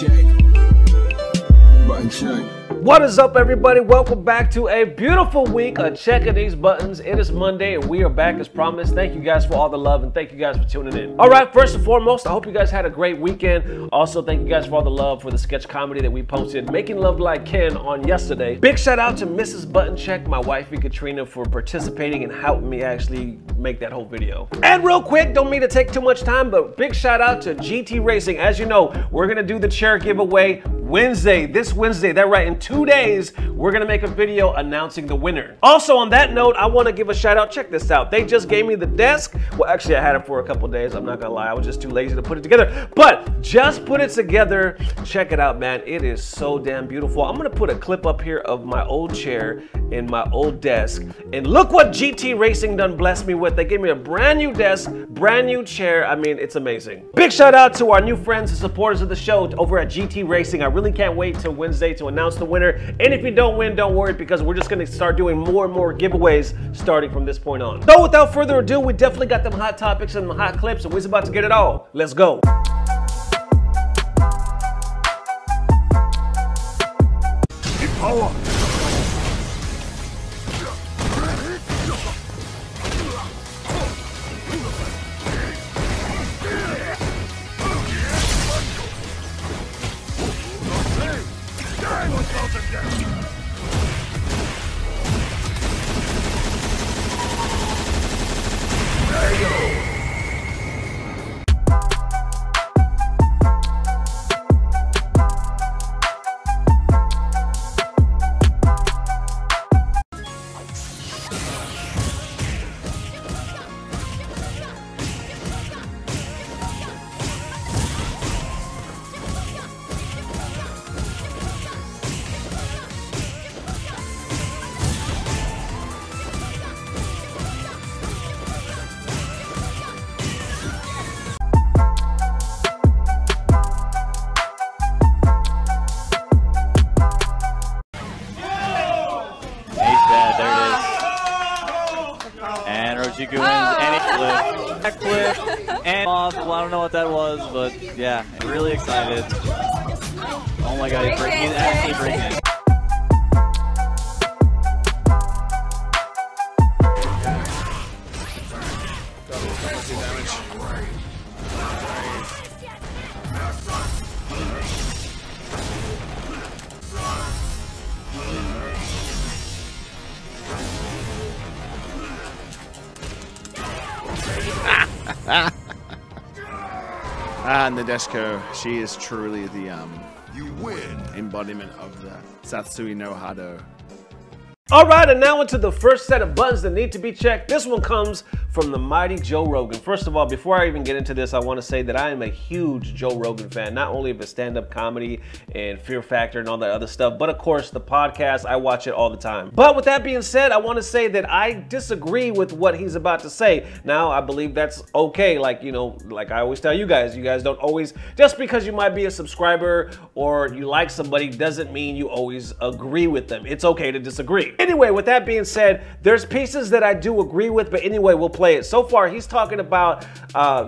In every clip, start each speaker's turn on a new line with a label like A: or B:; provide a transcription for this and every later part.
A: check. Button check.
B: What is up, everybody? Welcome back to a beautiful week of checking these buttons. It is Monday and we are back as promised. Thank you guys for all the love and thank you guys for tuning in. All right, first and foremost, I hope you guys had a great weekend. Also, thank you guys for all the love for the sketch comedy that we posted, Making Love Like Ken, on yesterday. Big shout out to Mrs. Button Check, my wifey Katrina, for participating and helping me actually make that whole video. And real quick, don't mean to take too much time, but big shout out to GT Racing. As you know, we're gonna do the chair giveaway Wednesday, this Wednesday. That's right, in 2 days, we're gonna make a video announcing the winner. Also, on that note, I wanna give a shout out. Check this out. They just gave me the desk. Well, actually, I had it for a couple days. I'm not gonna lie. I was just too lazy to put it together. But just put it together. Check it out, man. It is so damn beautiful. I'm gonna put a clip up here of my old chair and my old desk. And look what GT Racing done blessed me with. They gave me a brand new desk, brand new chair. I mean, it's amazing. Big shout out to our new friends and supporters of the show over at GT Racing. I really can't wait till Wednesday to announce the winner. And if you don't win, don't worry, because we're just gonna start doing more and more giveaways starting from this point on. So without further ado, we definitely got them hot topics and them hot clips, and we're about to get it all. Let's go.
A: Power.
C: Wins, and he flipped. Back flip, and off. Well, I don't know what that was, but yeah, really excited. Oh my god, he's actually breaking it.
D: And Nadeshiko, she is truly the embodiment of the Satsui no Hado.
B: All right, and now into the first set of buttons that need to be checked. This one comes from the mighty Joe Rogan. First of all, before I even get into this, I want to say that I am a huge Joe Rogan fan, not only of his stand-up comedy and Fear Factor and all that other stuff, but of course the podcast. I watch it all the time. But with that being said, I want to say that I disagree with what he's about to say. Now, I believe that's okay. Like, you know, like I always tell you guys don't always, just because you might be a subscriber or you like somebody doesn't mean you always agree with them. It's okay to disagree. Anyway, with that being said, there's pieces that I do agree with, but anyway, we'll play it. So far, he's talking about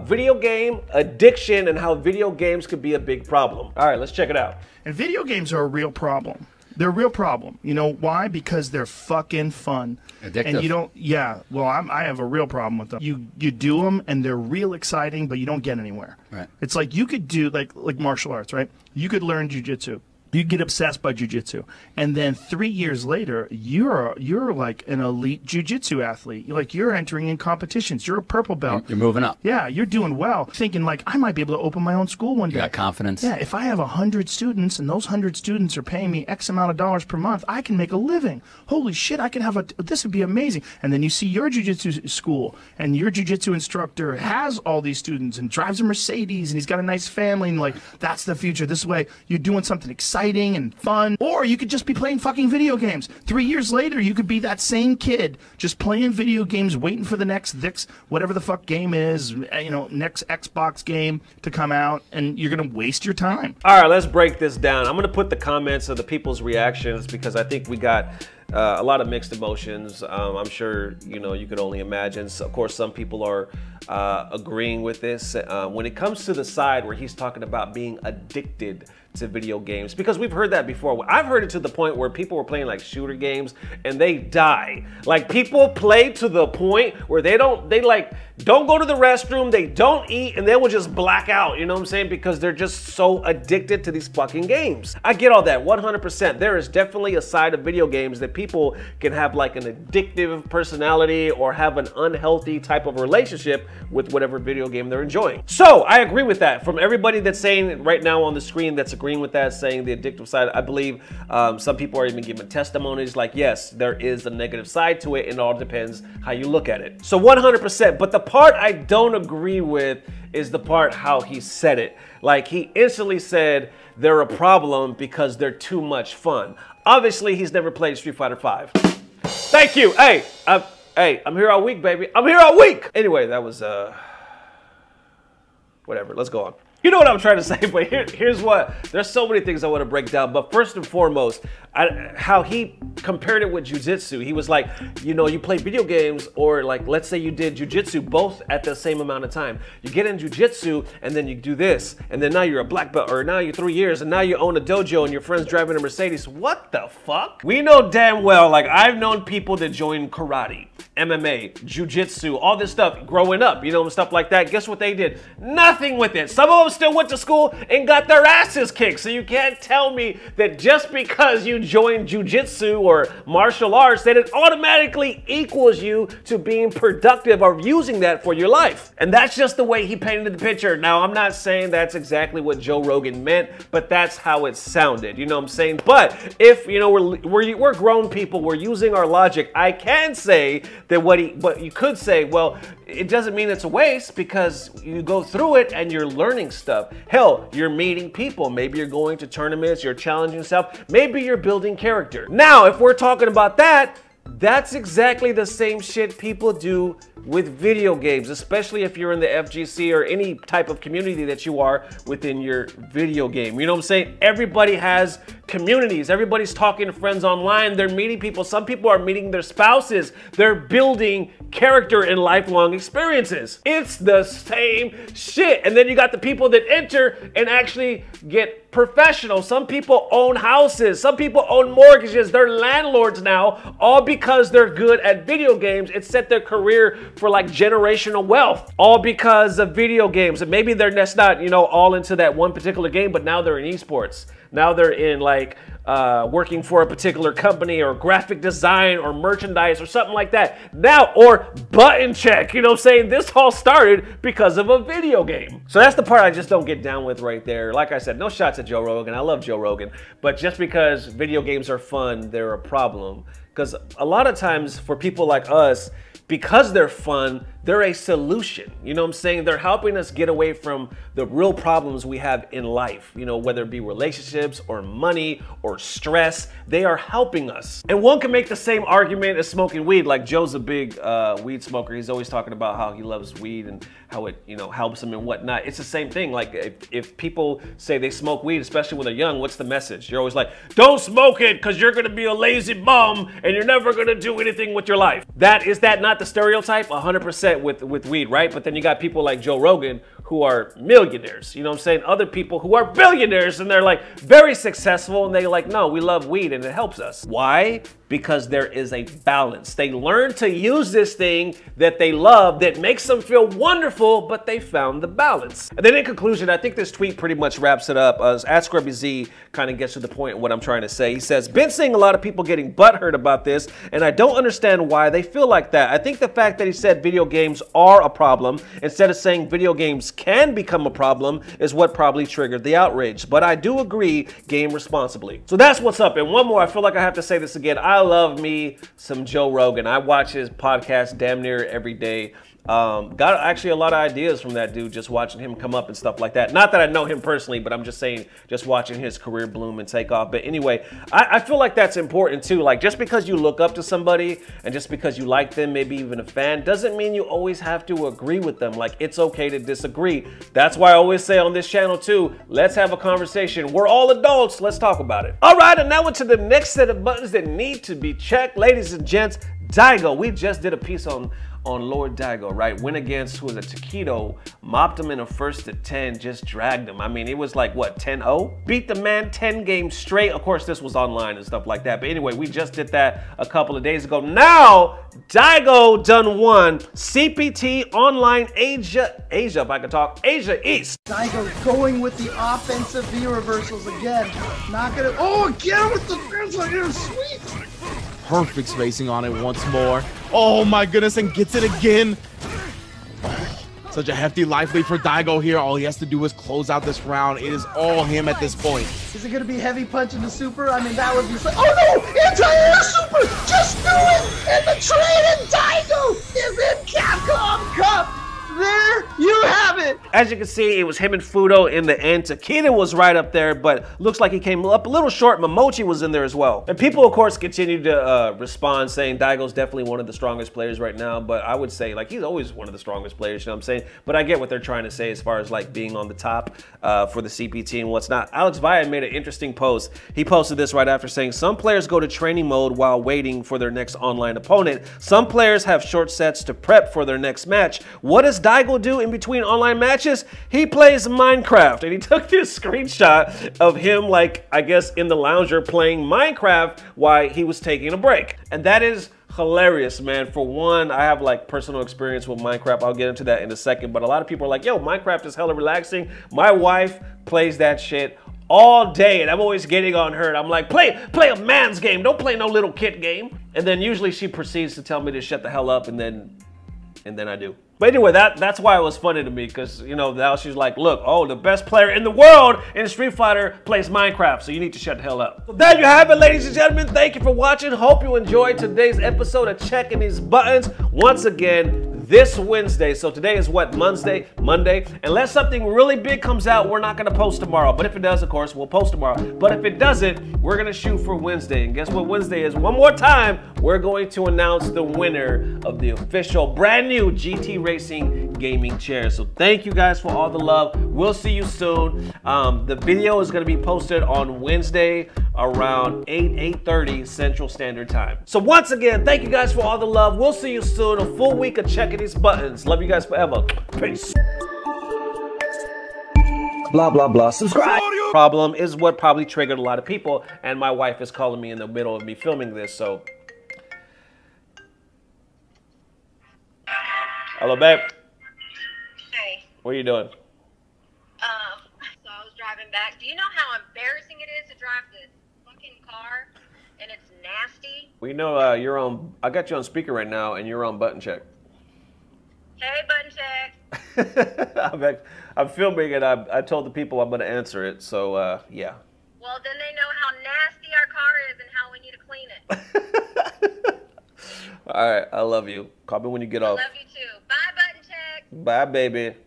B: video game addiction and how video games could be a big problem. All right, let's check it out.
E: And video games are a real problem. They're a real problem. You know why? Because they're fucking fun. Addictive. And you don't, yeah, well, I have a real problem with them. You do them and they're real exciting, but you don't get anywhere. Right. It's like you could do like martial arts, right? You could learn jiu-jitsu. You get obsessed by jiu-jitsu, and then 3 years later, you're like an elite jiu-jitsu athlete. You're entering in competitions. You're a purple belt.
F: You're moving up.
E: Yeah, you're doing well. Thinking like, I might be able to open my own school one day.
F: You got confidence.
E: Yeah, if I have 100 students and those 100 students are paying me X amount of dollars per month, I can make a living. Holy shit, I can have this would be amazing. And then you see your jiu-jitsu school, and your jiu-jitsu instructor has all these students and drives a Mercedes, and he's got a nice family, and like, that's the future. This way, you're doing something exciting and fun. Or you could just be playing fucking video games. 3 years later, you could be that same kid just playing video games, waiting for the next whatever the fuck game is, you know, next Xbox game to come out, and you're gonna waste your time.
B: All right, let's break this down. I'm gonna put the comments of the people's reactions because I think we got a lot of mixed emotions. I'm sure, you know, you could only imagine. So, of course, some people are agreeing with this. When it comes to the side where he's talking about being addicted to video games, because we've heard that before. I've heard it to the point where people were playing like shooter games and they die. Like, people play to the point where they don't go to the restroom, they don't eat, and they will just black out, you know what I'm saying? Because they're just so addicted to these fucking games. I get all that, 100%. There is definitely a side of video games that people can have like an addictive personality or have an unhealthy type of relationship with whatever video game they're enjoying. So I agree with that. From everybody that's saying right now on the screen that's agreeing with that, saying the addictive side, I believe some people are even giving testimonies like, yes, there is a negative side to it, and it all depends how you look at it. So 100%, but the part I don't agree with is the part how he said it. Like, he instantly said they're a problem because they're too much fun. Obviously, he's never played Street Fighter V. Thank you. Hey, I'm here all week, baby. I'm here all week. Anyway, that was, whatever. Let's go on. You know what I'm trying to say, but here's what. There's so many things I want to break down, but first and foremost, how he compared it with jiu-jitsu. He was like, you know, you play video games, or like, let's say you did jiu-jitsu both at the same amount of time. You get in jiu-jitsu, and then you do this, and then now you're a black belt, or now you're 3 years, and now you own a dojo, and your friend's driving a Mercedes. What the fuck? We know damn well, like, I've known people that joined karate, MMA, jiu-jitsu, all this stuff growing up, you know, stuff like that. Guess what they did? Nothing with it. Some of them still went to school and got their asses kicked. So you can't tell me that just because you joined jiu-jitsu or martial arts that it automatically equals you to being productive or using that for your life. And that's just the way he painted the picture. Now, I'm not saying that's exactly what Joe Rogan meant, but that's how it sounded, you know what I'm saying? But if, you know, we're grown people, we're using our logic, I can say that what you could say, well, it doesn't mean it's a waste, because you go through it and you're learning stuff. Hell, you're meeting people. Maybe you're going to tournaments, you're challenging yourself. Maybe you're building character. Now, if we're talking about that, that's exactly the same shit people do with video games, especially if you're in the FGC or any type of community that you are within your video game. You know what I'm saying? Everybody has communities. Everybody's talking to friends online. They're meeting people. Some people are meeting their spouses. They're building character and lifelong experiences. It's the same shit. And then you got the people that enter and actually get professional. Some people own houses. Some people own mortgages. They're landlords now, all because they're good at video games. It set their career for like generational wealth, all because of video games. And maybe they're just not, you know, all into that one particular game, but now they're in esports. Now they're in like working for a particular company, or graphic design, or merchandise, or something like that. Now, or button check, you know what I'm saying? This all started because of a video game. So that's the part I just don't get down with right there. Like I said, no shots at Joe Rogan. I love Joe Rogan. But just because video games are fun, they're a problem. Because a lot of times for people like us, because they're fun, they're a solution. You know what I'm saying? They're helping us get away from the real problems we have in life, you know, whether it be relationships or money or stress. They are helping us. And one can make the same argument as smoking weed. Like, Joe's a big weed smoker. He's always talking about how he loves weed and how it, you know, helps him and whatnot. It's the same thing. Like, if people say they smoke weed, especially when they're young, what's the message? You're always like, don't smoke it because you're going to be a lazy bum and you're never going to do anything with your life. Is that not the stereotype? 100% with weed, right? But then you got people like Joe Rogan who are millionaires, you know what I'm saying? Other people who are billionaires and they're like very successful, and they're like, no, we love weed and it helps us. Why? Because there is a balance. They learn to use this thing that they love that makes them feel wonderful, but they found the balance. And then in conclusion, I think this tweet pretty much wraps it up. At ScrubbyZ kind of gets to the point of what I'm trying to say. He says, been seeing a lot of people getting butthurt about this, and I don't understand why they feel like that. I think the fact that he said video games are a problem instead of saying video games can become a problem is what probably triggered the outrage. But I do agree, game responsibly. So that's what's up. And one more, I feel like I have to say this again. I love me some Joe Rogan. I watch his podcast damn near every day. Got actually a lot of ideas from that dude, just watching him come up and stuff like that. Not that I know him personally, but I'm just saying, just watching his career bloom and take off. But anyway, I feel like that's important too. Like, just because you look up to somebody and just because you like them, maybe even a fan, doesn't mean you always have to agree with them. Like, it's okay to disagree. That's why I always say on this channel too, let's have a conversation. We're all adults, let's talk about it. All right, and now into the next set of buttons that need to be checked. Ladies and gents, Daigo, we just did a piece on on Lord Daigo, right? Went against, who was it, Taquito, mopped him in a first to 10, just dragged him. I mean, it was like, what, 10-0? Beat the man 10 games straight. Of course, this was online and stuff like that. But anyway, we just did that a couple of days ago. Now, Daigo done won CPT Online Asia, if I could talk, Asia East.
F: Daigo going with the offensive V reversals again. Not gonna, oh, again with the reversal here, sweet.
G: Perfect spacing on it once more. Oh my goodness, and gets it again. Such a hefty life lead for Daigo here. All he has to do is close out this round. It is all him at this point.
F: Is it gonna be heavy punch in the super? I mean, that would be so, oh no, anti-air super, just do it! And the train and Daigo is in Capcom Cup! There you have it!
B: As you can see, it was him and Fudo in the end. Takeda was right up there, but looks like he came up a little short. Momochi was in there as well. And people, of course, continued to respond, saying Daigo's definitely one of the strongest players right now. But I would say, like, he's always one of the strongest players, you know what I'm saying? But I get what they're trying to say as far as, like, being on the top for the CPT and what's not. Alex Vaya made an interesting post. He posted this right after saying, some players go to training mode while waiting for their next online opponent. Some players have short sets to prep for their next match. What does Daigo do in between online matches? He plays Minecraft, and he took this screenshot of him, like, I guess in the lounger playing Minecraft while he was taking a break. And that is hilarious, man. For one, I have like personal experience with Minecraft. I'll get into that in a second, but a lot of people are like, yo, Minecraft is hella relaxing. My wife plays that shit all day, and I'm always getting on her, and I'm like, play a man's game, don't play no little kid game. And then usually she proceeds to tell me to shut the hell up, and then I do. But anyway, that's why it was funny to me, because, you know, now she's like, look, oh, the best player in the world in Street Fighter plays Minecraft, so you need to shut the hell up. So there you have it, ladies and gentlemen. Thank you for watching. Hope you enjoyed today's episode of Checking These Buttons. Once again, this Wednesday, so today is what, Monday? Unless something really big comes out, we're not gonna post tomorrow. But if it does, of course, we'll post tomorrow. But if it doesn't, we're gonna shoot for Wednesday. And guess what Wednesday is? One more time, we're going to announce the winner of the official brand new GT Racing gaming chair. So thank you guys for all the love. We'll see you soon. The video is gonna be posted on Wednesday around 8:30 Central Standard Time. So once again, thank you guys for all the love. We'll see you soon. A full week of Checking These Buttons. Love you guys forever. Peace. Blah, blah, blah. Subscribe. Problem is what probably triggered a lot of people, and my wife is calling me in the middle of me filming this, so. Hello, babe.
H: Hey.
B: What are you doing?
H: So I was driving back. Do you know how embarrassing it is to drive this fucking car and it's nasty?
B: We know you're on, I got you on speaker right now, and you're on button check.
H: Hey, button check.
B: I'm filming and I told the people I'm going to answer it, so yeah.
H: Well, then they know how nasty our car is and how we need to clean it.
B: All right, I love you. Call me when you get off.
H: I love you too. Bye, button check.
B: Bye, baby.